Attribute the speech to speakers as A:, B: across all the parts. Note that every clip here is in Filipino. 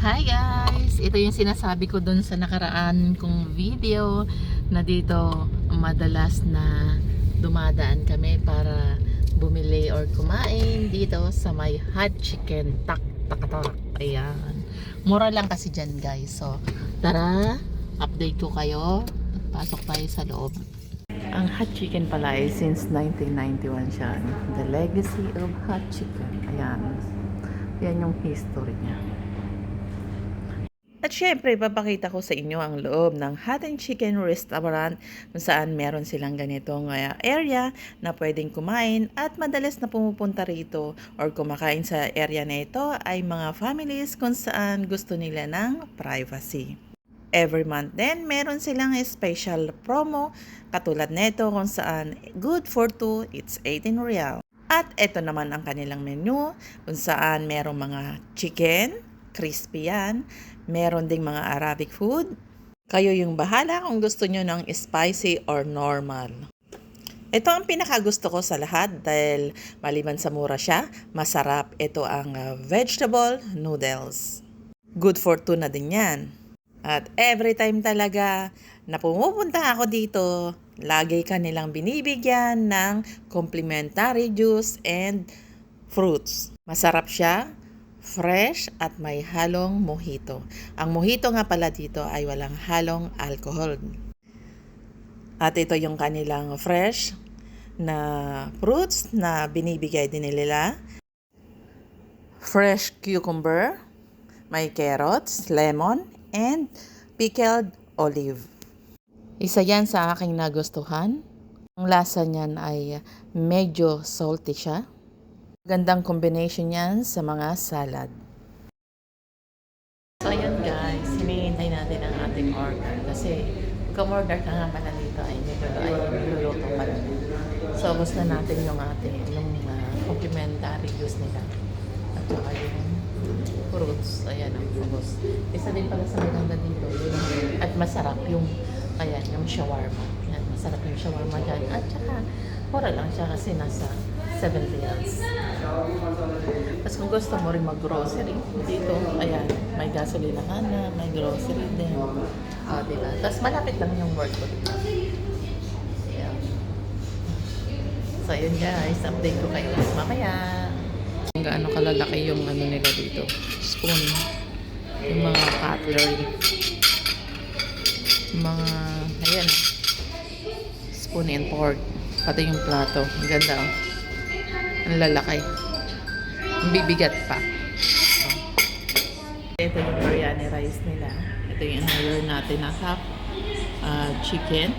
A: Hi guys! Ito yung sinasabi ko dun sa nakaraan kong video na dito madalas na dumadaan kami para bumili or kumain dito sa may hot chicken tak tak tak. Ayan. Mura lang kasi dyan guys. So tara, update ko kayo. Pasok tayo sa loob. Ang hot chicken pala ay since 1991 siya. The legacy of hot chicken. Ayan. Yan yung history niya. At syempre, papakita ko sa inyo ang loob ng Hot and Chicken Restaurant kung saan meron silang ganitong area na pwedeng kumain at madalas na pumupunta rito or kumakain sa area na ito ay mga families kung saan gusto nila ng privacy. Every month din, meron silang special promo katulad nito kung saan good for 2, it's 18 real. At ito naman ang kanilang menu kung saan merong mga chicken, crispy yan. Meron ding mga Arabic food. Kayo yung bahala kung gusto nyo ng spicy or normal. Ito ang pinakagusto ko sa lahat dahil maliban sa mura siya, masarap. Ito ang vegetable noodles. Good for 2 na din yan. At every time talaga na pumupunta ako dito, lagi kanilang binibigyan ng complimentary juice and fruits. Masarap siya. Fresh at may halong mojito. Ang mojito nga pala dito ay walang halong alcohol. At ito yung kanilang fresh na fruits na binibigay din nila. Fresh cucumber, may carrots, lemon, and pickled olive. Isa yan sa aking nagustuhan. Ang lasa niyan ay medyo salty siya. Gandang combination yan sa mga salad. So ayun guys, hinihintay natin ang ating order kasi kung order ka nga pala dito ay niluluto pala. So ubos na natin yung complimentary juice nila at saka yung fruits. Ayan ang ubos. Isa din pala sa maganda dito at masarap yung yung shawarma. Yan, masarap yung shawarma dyan at saka mura lang siya kasi nasa 70 reals. Tapos kung gusto mo rin mag-grocery dito, ayan, may gasolina ka na, may grocery din. Diba? Tapos malapit lang yung work ko dito. Ayan. So yun guys, update ko kayo mamaya. Gaano kalalaki yung nila dito. Spoon. Yung mga cutlery. Mga, ayan. Spoon and fork. Pati yung plato. Ang ganda oh. Ang lalaki. Ang bibigat pa. Oh. Ito yung biryani rice nila. Ito yung order natin na half chicken.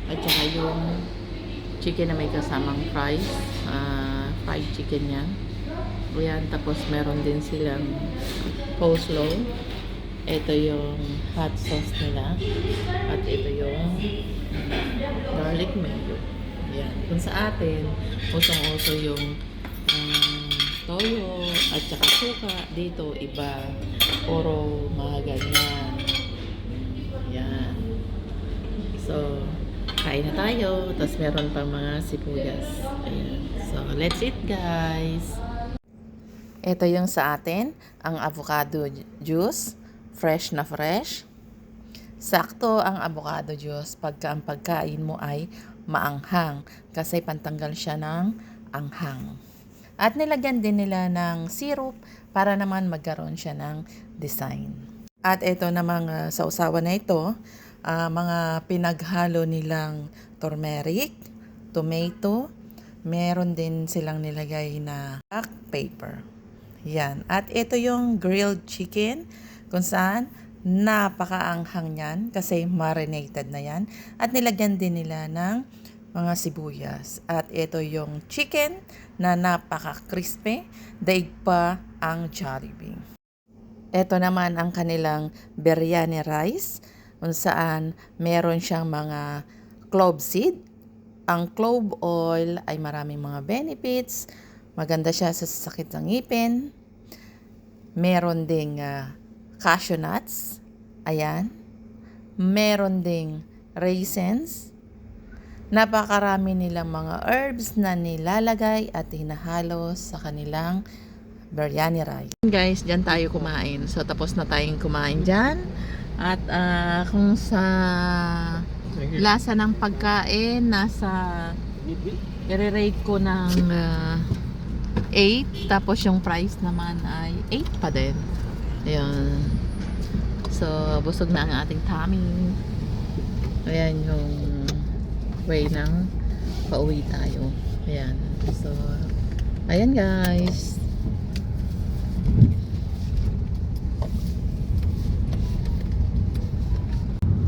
A: At saka yung chicken na may kasamang fries. Fried chicken yan. Ayan, tapos meron din silang coleslaw. Ito yung hot sauce nila. At ito yung garlic mayo. Yan. Kung sa atin, usong-uso yung toyo at saka suka. Dito, iba. Puro mga ganyan. Yan. So, kain na tayo. Tapos meron pang mga sibuyas. Ayan. So, let's eat guys. Ito yung sa atin, ang avocado juice. Fresh na fresh. Sakto ang avocado juice pagka ang pagkain mo ay maanghang kasi pantanggal siya ng anghang. At nilagyan din nila ng syrup para naman magkaroon siya ng design. At ito namang sa usawan na ito, mga pinaghalo nilang turmeric, tomato, meron din silang nilagay na black pepper. Yan. At ito yung grilled chicken kung saan napakaanghang yan kasi marinated na yan. At nilagyan din nila ng mga sibuyas. At ito yung chicken na napaka-crispy. Daig pa ang Jollibee. Ito naman ang kanilang biryani rice kung saan meron siyang mga clove seed. Ang clove oil ay maraming mga benefits. Maganda siya sa sakit ng ngipin. Meron ding cashew nuts. Ayan. Meron ding raisins. Napakarami nilang mga herbs na nilalagay at hinahalo sa kanilang biryani rice. Guys, dyan tayo kumain. So, tapos na tayong kumain dyan. At kung sa lasa ng pagkain, nasa i-rate ko ng 8. Tapos yung price naman ay 8 pa din. Ayan. So, busog na ang ating tummy. Ayan yung way ng pauwi tayo. Ayan. So, ayan guys.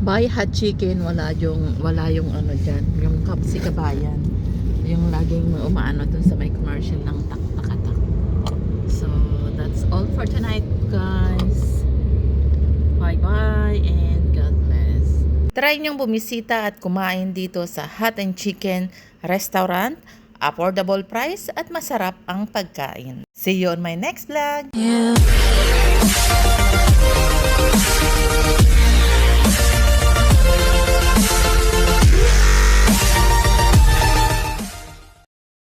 A: Buy hot chicken, wala yung ano dyan, yung Kapsi Kabayan. Yung laging umaano dun sa may commercial ng tak-takatak. So, that's all for tonight guys. Bye-bye and God bless. Try niyong bumisita at kumain dito sa Hot and Chicken Restaurant. Affordable price at masarap ang pagkain. See you on my next vlog. Yeah.